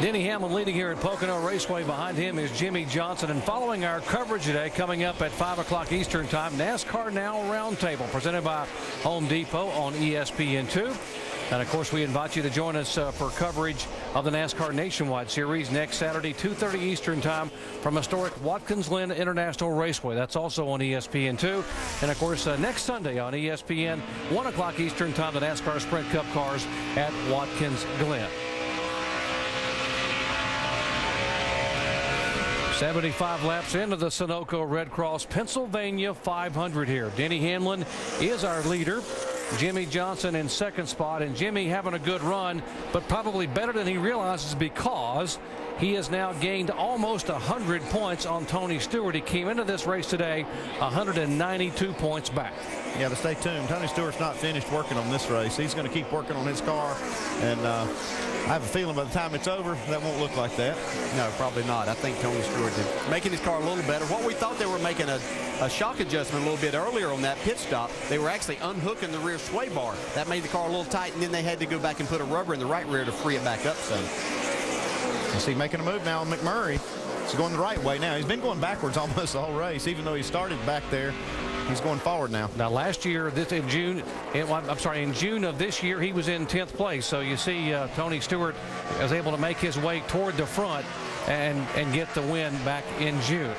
Denny Hamlin leading here at Pocono Raceway. Behind him is Jimmy Johnson. And following our coverage today, coming up at 5 o'clock Eastern Time, NASCAR Now Roundtable, presented by Home Depot on ESPN2. And, of course, we invite you to join us for coverage of the NASCAR Nationwide Series next Saturday, 2:30 Eastern Time from historic Watkins Glen International Raceway. That's also on ESPN2. And, of course, next Sunday on ESPN, 1 o'clock Eastern Time, the NASCAR Sprint Cup cars at Watkins Glen. 75 laps into the Sunoco Red Cross Pennsylvania 500 here. Denny Hamlin is our leader. Jimmy Johnson in second spot, and Jimmy having a good run, but probably better than he realizes because he has now gained almost 100 points on Tony Stewart. He came into this race today 192 points back. Yeah, but stay tuned. Tony Stewart's not finished working on this race. He's going to keep working on his car, and I have a feeling by the time it's over, that won't look like that. No, probably not. I think Tony Stewart is making his car a little better. What we thought they were making a shock adjustment a little bit earlier on that pit stop, they were actually unhooking the rear sway bar. That made the car a little tight, and then they had to go back and put a rubber in the right rear to free it back up some. You see making a move now on McMurray. He's going the right way now. He's been going backwards almost the whole race, even though he started back there. He's going forward now. Now, last year, in June of this year, he was in 10th place. So you see Tony Stewart was able to make his way toward the front and get the win back in June.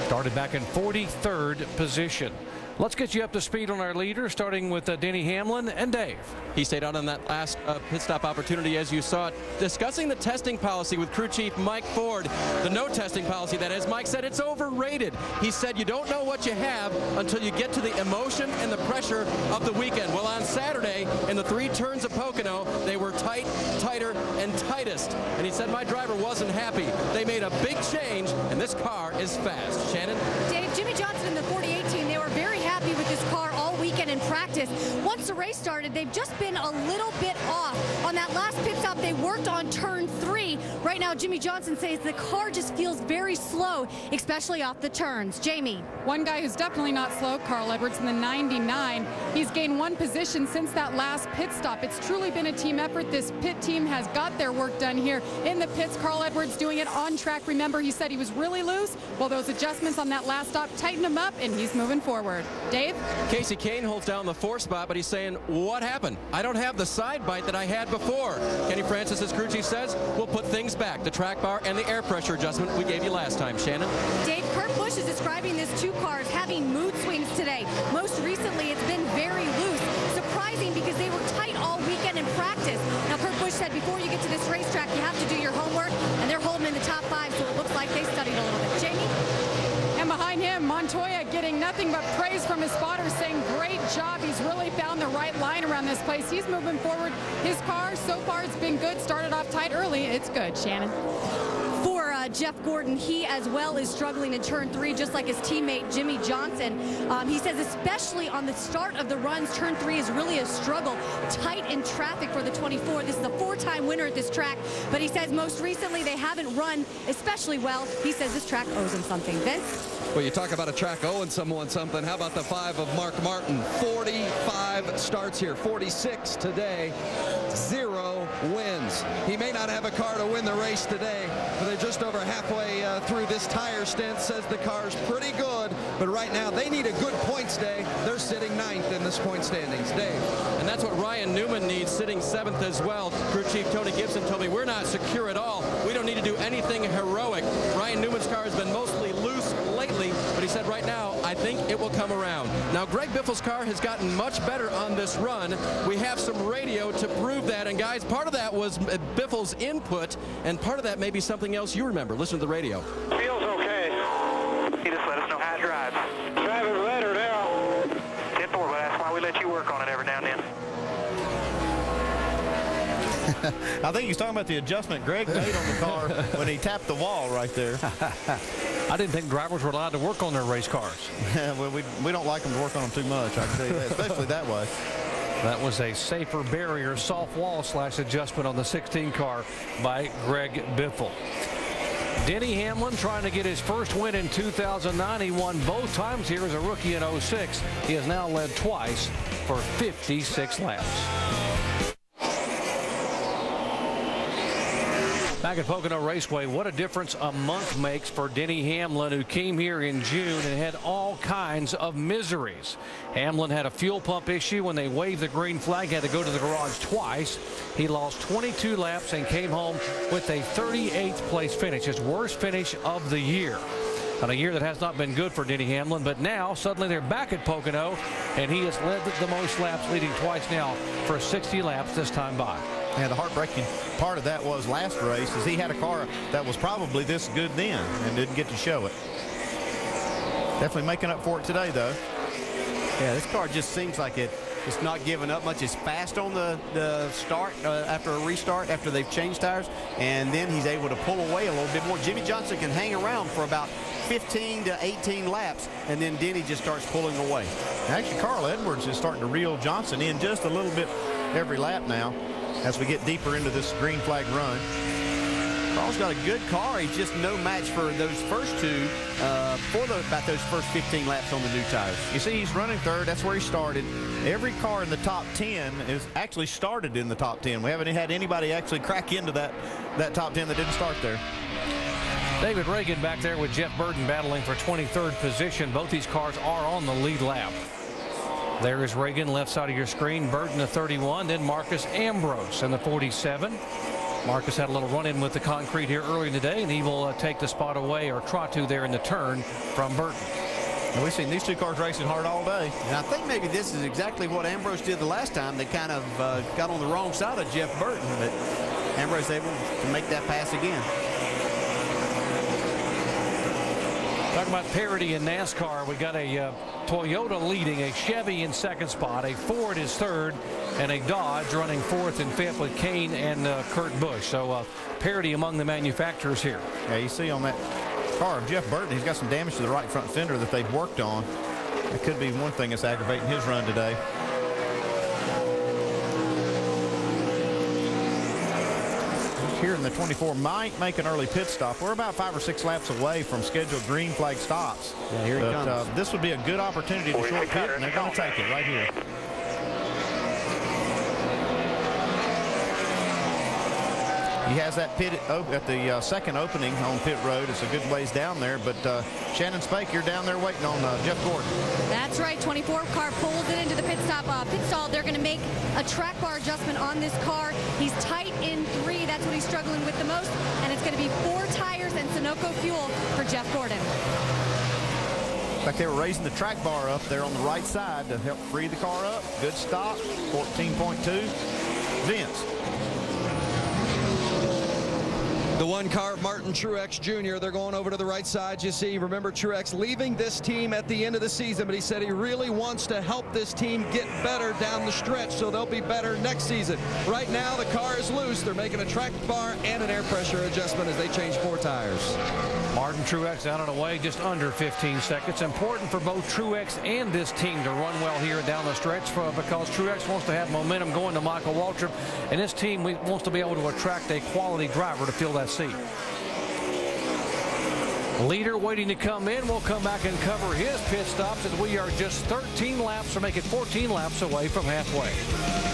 Started back in 43rd position. Let's get you up to speed on our leader, starting with Denny Hamlin and Dave. He stayed out on that last pit stop opportunity, as you saw it, discussing the testing policy with crew chief Mike Ford. The no testing policy, that is. Mike said it's overrated. He said you don't know what you have until you get to the emotion and the pressure of the weekend. Well, on Saturday, in the 3 turns of Pocono, they were tight, tighter, and tightest. And he said my driver wasn't happy. They made a big change, and this car is fast. Shannon? Dave, Jimmy Johnson in the 48 team, they were very happy with this car all weekend in practice. Once the race started, they've just been a little bit off. On that last pit stop, they worked on turn 3. Right now, Jimmy Johnson says the car just feels very slow, especially off the turns. Jamie. One guy who's definitely not slow, Carl Edwards in the 99. He's gained 1 position since that last pit stop. It's truly been a team effort. This pit team has got their work done here in the pits. Carl Edwards doing it on track. Remember, he said he was really loose. Well, those adjustments on that last stop tightened him up, and he's moving forward. Dave? Casey Kane holds down the 4th spot, but he's saying, what happened? I don't have the side bite that I had before. Kenny Francis, as crew chief says, we'll put things back. The track bar and the air pressure adjustment we gave you last time. Shannon? Dave, Kurt Busch is describing these 2 cars having mood swings today. Most recently, it's been very loose. Surprising because they were tight all weekend in practice. Now, Kurt Busch said before you get to this racetrack, you have to do your homework, and they're holding in the top 5, so it looks like they studied a little bit. Jamie? And behind him, Montoya getting nothing but praise from his spotters, saying great job. He's really found the right line around this place. He's moving forward. His car, so far, it's been good. Started off tight early. It's good. Shannon? For Jeff Gordon, he as well is struggling in turn 3, just like his teammate Jimmy Johnson. He says especially on the start of the runs, turn 3 is really a struggle. Tight in traffic for the 24. This is a 4-time winner at this track, but he says most recently they haven't run especially well. He says this track owes him something. Vince? Well, you talk about a track owing someone something. How about the 5 of Mark Martin? 45 starts here, 46 today, 0 wins. He may not have a car to win the race today, but they're just over halfway through this tire stint. Says the car's pretty good, but right now they need a good points day. They're sitting 9th in this point standings. Dave? And that's what Ryan Newman needs, sitting 7th as well. Crew chief Tony Gibson told me we're not secure at all. We don't need to do anything heroic. Ryan Newman's car has been mostly loose lately, but he said right now, I think it will come around. Now, Greg Biffle's car has gotten much better on this run. We have some radio to prove that, and guys, part of that was Biffle's input, and part of that may be something else you remember. Listen to the radio. Feels okay. You just let us know how it drives. Driving better now. 10-4, but that's why we let you work on it every now and then. I think he's talking about the adjustment Greg made on the car when he tapped the wall right there. I didn't think drivers were allowed to work on their race cars. Well, we don't like them to work on them too much, I can tell you that, especially that way. That was a safer barrier soft wall / adjustment on the 16 car by Greg Biffle. Denny Hamlin trying to get his first win in 2009. He won both times here as a rookie in 06. He has now led twice for 56 laps. Back at Pocono Raceway, what a difference a month makes for Denny Hamlin, who came here in June and had all kinds of miseries. Hamlin had a fuel pump issue when they waved the green flag, had to go to the garage twice. He lost 22 laps and came home with a 38th place finish, his worst finish of the year. On a year that has not been good for Denny Hamlin, but now suddenly they're back at Pocono, and he has led the most laps, leading twice now for 60 laps this time by. Yeah, the heartbreaking part of that was last race is he had a car that was probably this good then and didn't get to show it. Definitely making up for it today, though. Yeah, this car just seems like it's not giving up much. It's fast on the start after a restart, after they've changed tires, and then he's able to pull away a little bit more. Jimmy Johnson can hang around for about 15 to 18 laps, and then Denny just starts pulling away. Actually, Carl Edwards is starting to reel Johnson in just a little bit every lap now as we get deeper into this green flag run. Carl's got a good car. He's just no match for those first two, about those first 15 laps on the new tires. You see, he's running third. That's where he started. Every car in the top 10 is actually started in the top 10. We haven't had anybody actually crack into that top 10 that didn't start there. David Reagan back there with Jeff Burton battling for 23rd position. Both these cars are on the lead lap. There is Reagan, left side of your screen. Burton, the 31. Then Marcus Ambrose in the 47. Marcus had a little run-in with the concrete here early in the day, and he will take the spot away, or try to, there in the turn from Burton. And we've seen these two cars racing hard all day. And I think maybe this is exactly what Ambrose did the last time. They kind of got on the wrong side of Jeff Burton, but Ambrose able to make that pass again. Talking about parity in NASCAR, we got a Toyota leading, a Chevy in second spot, a Ford is third, and a Dodge running fourth and fifth with Kane and Kurt Busch. So parity among the manufacturers here. Yeah, you see on that car of Jeff Burton, he's got some damage to the right front fender that they've worked on. That could be one thing that's aggravating his run today. Here in the 24 might make an early pit stop. We're about 5 or 6 laps away from scheduled green flag stops. Yeah, here he comes. This would be a good opportunity to short pit, and they're going to take it right here. He has that pit at the second opening on pit road. It's a good ways down there, but Shannon Spake, you're down there waiting on Jeff Gordon. That's right. 24 car pulls it into the pit stall. They're going to make a track bar adjustment on this car. He's tight in 3. That's what he's struggling with the most, and it's going to be 4 tires and Sunoco fuel for Jeff Gordon. In fact, they were raising the track bar up there on the right side to help free the car up. Good stop. 14.2. Vince. The one car, Martin Truex Jr., they're going over to the right side. You see, remember Truex leaving this team at the end of the season, but he said he really wants to help this team get better down the stretch, so they'll be better next season. Right now, the car is loose. They're making a track bar and an air pressure adjustment as they change 4 tires. Martin Truex out and away, just under 15 seconds. Important for both Truex and this team to run well here down the stretch because Truex wants to have momentum going to Michael Waltrip, and this team wants to be able to attract a quality driver to fill that seat. Leader waiting to come in. We'll come back and cover his pit stops as we are just 13 laps, or make it 14 laps away from halfway.